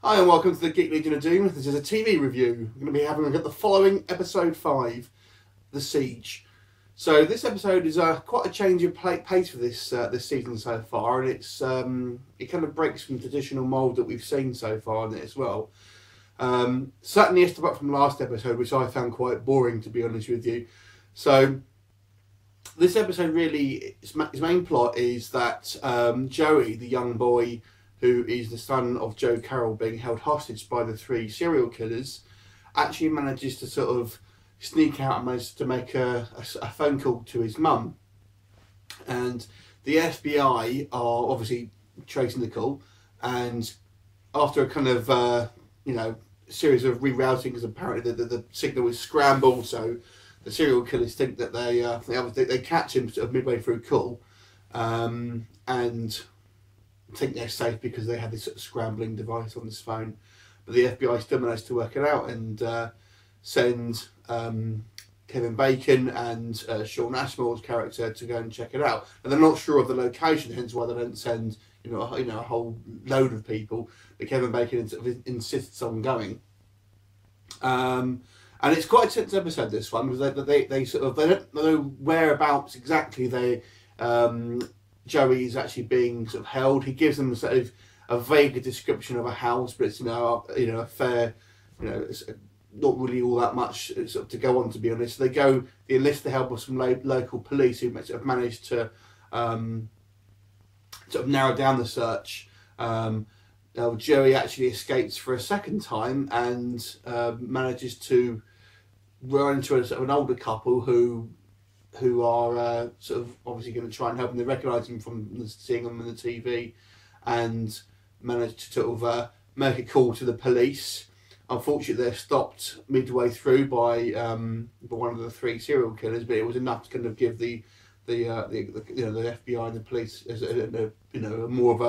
Hi and welcome to the Geek Legion of Doom. This is a TV review. We're going to be having a look at the following episode 5, The Siege. So this episode is quite a change of pace for this season so far, and it's it kind of breaks from the traditional mould that we've seen so far in it as well. Certainly a step up from last episode, which I found quite boring, to be honest with you. So this episode really, its main plot is that Joey, the young boy who is the son of Joe Carroll being held hostage by the 3 serial killers, actually manages to sort of sneak out and manages to make a phone call to his mum. And the FBI are obviously tracing the call, and after a kind of, series of rerouting, because apparently the signal was scrambled, so the serial killers think that they catch him sort of midway through call, and think they're safe because they have this sort of scrambling device on this phone. But the FBI still managed to work it out and send Kevin Bacon and Shawn Ashmore's character to go and check it out. And they're not sure of the location, hence why they don't send a whole load of people. But Kevin Bacon sort of insists on going. And it's quite a tense episode, this one, because they don't know whereabouts exactly Joey is actually being sort of held. He gives them sort of a vague description of a house, but it's a fair, it's not really all that much sort of to go on, to be honest. They enlist the help of some local police who sort of managed to sort of narrow down the search. Now Joey actually escapes for a second time and manages to run into a sort of an older couple who are sort of obviously going to try and help him. They recognise him from seeing him on the TV, and manage to sort of make a call to the police. Unfortunately, they're stopped midway through by one of the 3 serial killers, but it was enough to kind of give the FBI and the police as more of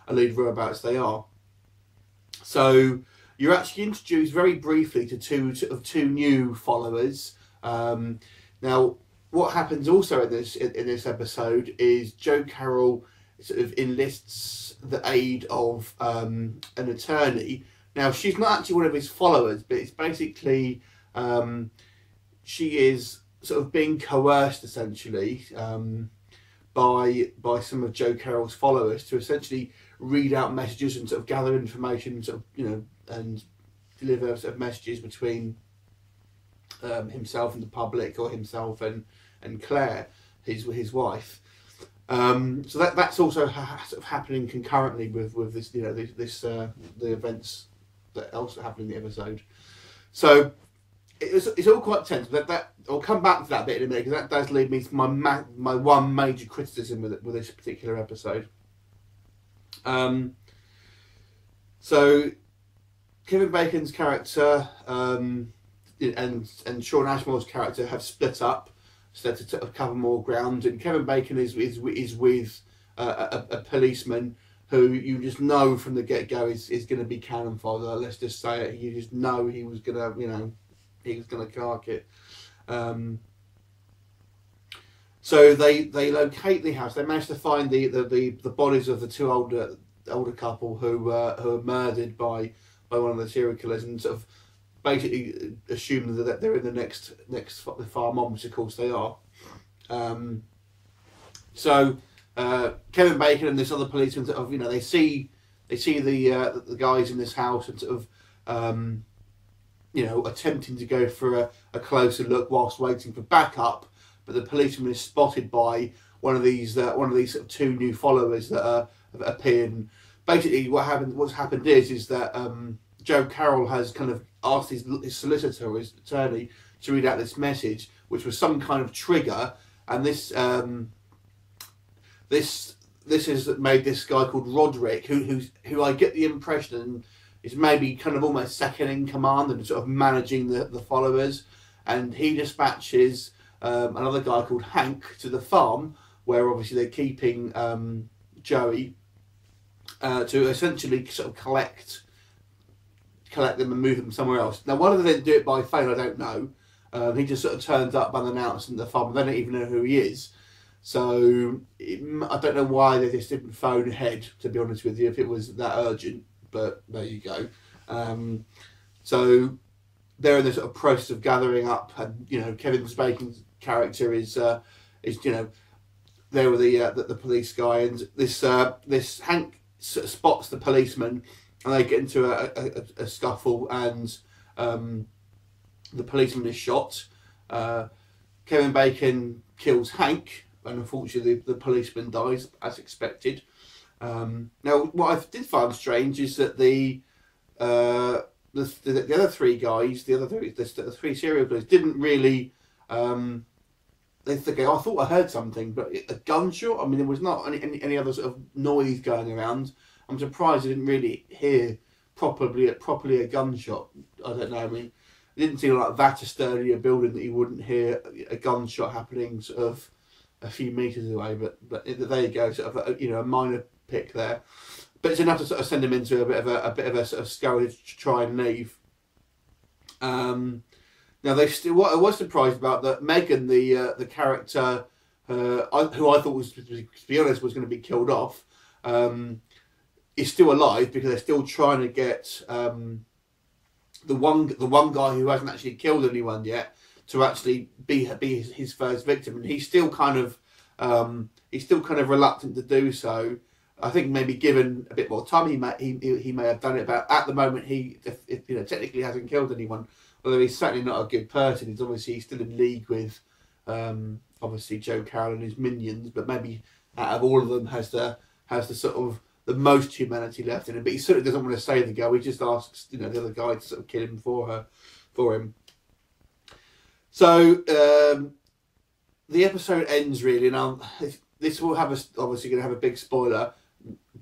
a lead whereabouts they are. So you're actually introduced very briefly to two new followers. Now, what happens also in this episode is Joe Carroll sort of enlists the aid of an attorney. Now, she's not actually one of his followers, but it's basically she is sort of being coerced essentially by some of Joe Carroll's followers to essentially read out messages and sort of gather information, and deliver sort of messages between himself and the public, or himself and Claire, his wife. So that's also sort of happening concurrently with this, the events that also happen in the episode. So it's all quite tense. But I'll come back to that bit in a minute, because that does lead me to my one major criticism with this particular episode. So Kevin Bacon's character and Shawn Ashmore's character have split up, so to sort of cover more ground. And Kevin Bacon is with a policeman who you just know from the get-go is going to be cannon fodder. Let's just say it. You just know he was going to cark it. So they locate the house. They manage to find the bodies of the 2 older couple who were murdered by one of the serial killers, and sort of basically assume that they're in the next farm on, which of course they are. So Kevin Bacon and this other policeman sort of, they see the guys in this house, and sort of attempting to go for a closer look whilst waiting for backup. But the policeman is spotted by one of these sort of 2 new followers that have appeared. And basically, what's happened is that Joe Carroll has kind of asked his solicitor, or his attorney, to read out this message, which was some kind of trigger, and this has made this guy called Roderick, who I get the impression is maybe kind of almost second in command and sort of managing the followers, and he dispatches another guy called Hank to the farm, where obviously they're keeping Joey, to essentially sort of collect them and move them somewhere else. Now, whether they do it by phone, I don't know. He just sort of turns up unannounced in the farm. They don't even know who he is. So I don't know why they just didn't phone ahead, to be honest with you, if it was that urgent. But there you go. So they're in the sort of process of gathering up, and Kevin Bacon's character is there with the police guy, and this Hank sort of spots the policeman, and they get into a scuffle, and the policeman is shot. Kevin Bacon kills Hank, and unfortunately the policeman dies as expected. Now, what I did find strange is that the other three guys, the three serial killers, didn't really. They think, I thought I heard something, but a gunshot. I mean, there was not any other sort of noise going around. I'm surprised I didn't really hear properly a gunshot. I don't know. I mean, it didn't seem like that sturdy a building that you wouldn't hear a gunshot happening sort of a few meters away. But there you go, sort of a minor pick there. But it's enough to sort of send him into a bit of a sort of scurry to try and leave. Now what I was surprised about, that Megan, the character, who I thought was, to be honest, was going to be killed off, is still alive, because they're still trying to get the one guy who hasn't actually killed anyone yet to actually be his first victim, and he's still kind of reluctant to do so. I think maybe given a bit more time, he may have done it. But at the moment, he technically hasn't killed anyone. Although he's certainly not a good person. He's still in league with obviously Joe Carroll and his minions. But maybe out of all of them has the sort of the most humanity left in him. But he certainly doesn't want to save the girl. He just asks the other guy to sort of kill him for him. So the episode ends really. Now this will obviously going to have a big spoiler.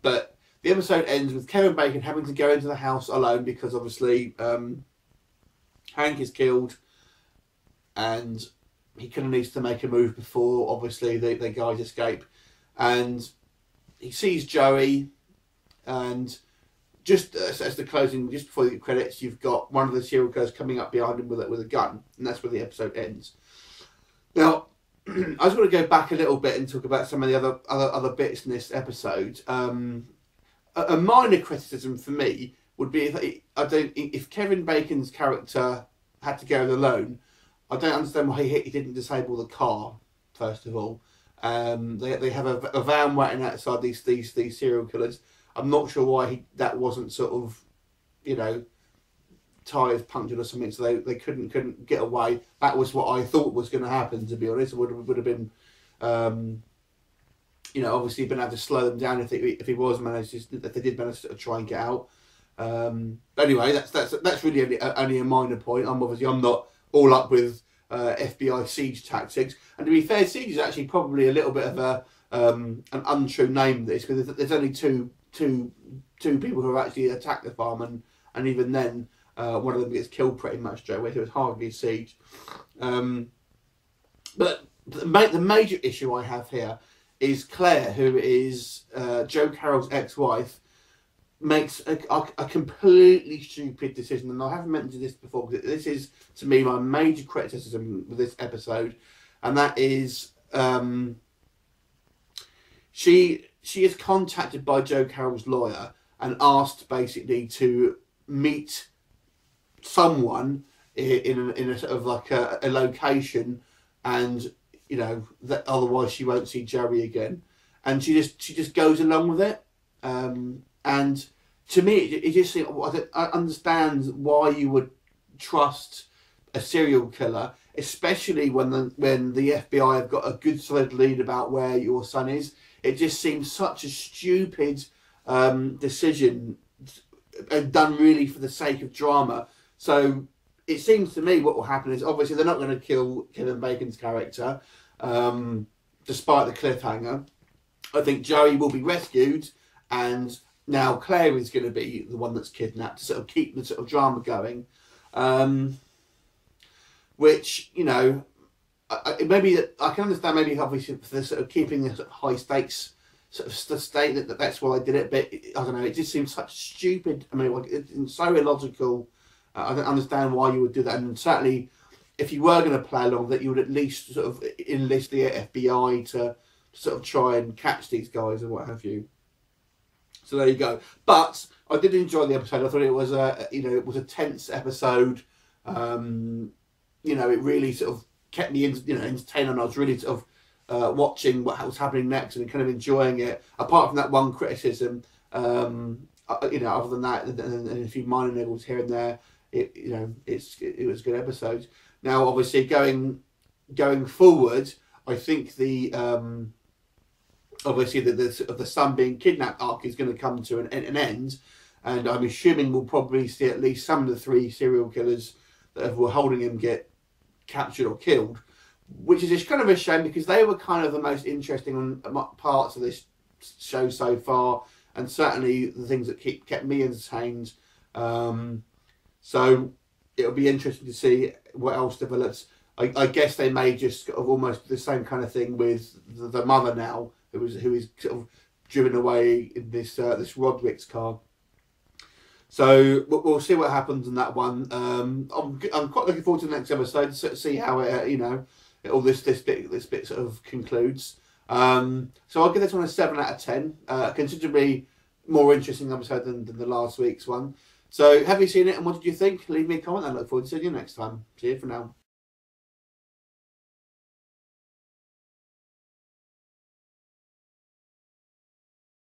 But the episode ends with Kevin Bacon having to go into the house alone, because obviously Hank is killed, and he kind of needs to make a move before obviously the guys escape. And he sees Joey, and just as the closing, just before the credits, you've got one of the serial killers coming up behind him with a gun, and that's where the episode ends. Now, I just want to go back a little bit and talk about some of the other bits in this episode. A minor criticism for me would be if Kevin Bacon's character had to go alone, I don't understand why he didn't disable the car. First of all, they have a van waiting outside these serial killers. I'm not sure why that wasn't sort of, tyres punctured or something, so they couldn't get away. That was what I thought was going to happen, to be honest. It would have been, obviously been able to slow them down if he was managed, if they did manage to try and get out. But anyway, that's really only a minor point. I'm not all up with FBI siege tactics, and to be fair, siege is actually probably a little bit of an untrue name, this, because there's only two people who have actually attacked the farm, and even then. One of them gets killed pretty much straight away, so it's hardly a siege. But the major issue I have here is Claire, who is Joe Carroll's ex-wife, makes a completely stupid decision. And I haven't mentioned this before, because this is, to me, my major criticism with this episode. And that is, she is contacted by Joe Carroll's lawyer and asked basically to meet someone in a sort of like a location, and that otherwise she won't see Joey again, and she just goes along with it. And to me, it just seems, I understand why you would trust a serial killer, especially when the FBI have got a good solid lead about where your son is. It just seems such a stupid decision, and done really for the sake of drama. So it seems to me what will happen is, obviously they're not going to kill Kevin Bacon's character, despite the cliffhanger. I think Joey will be rescued, and now Claire is going to be the one that's kidnapped to sort of keep the sort of drama going. Which, maybe I can understand, maybe obviously for the sort of keeping the sort of high stakes sort of state, that's why I did it. But I don't know, it just seems such stupid. I mean, it's so illogical. I don't understand why you would do that. And certainly, if you were going to play along, that you would at least sort of enlist the FBI to sort of try and catch these guys and what have you. So there you go. But I did enjoy the episode. I thought it was it was a tense episode. It really sort of kept me entertained, and I was really sort of watching what was happening next and kind of enjoying it. Apart from that one criticism, other than that, and a few minor niggles here and there, it was a good episode. Now, obviously, going forward, I think the son being kidnapped arc is going to come to an end, and I'm assuming we'll probably see at least some of the 3 serial killers that were holding him get captured or killed, which is just kind of a shame because they were kind of the most interesting parts of this show so far, and certainly the things that kept me entertained. So it'll be interesting to see what else develops. I guess they may just sort of almost the same kind of thing with the mother now, who is sort of driven away in this Roderick's car. So we'll see what happens in that one. I'm quite looking forward to the next episode to see how all this bit sort of concludes. So I'll give this one a 7 out of 10. Considerably more interesting episode than the last week's one. So have you seen it and what did you think? Leave me a comment. I look forward to seeing you next time. See you for now.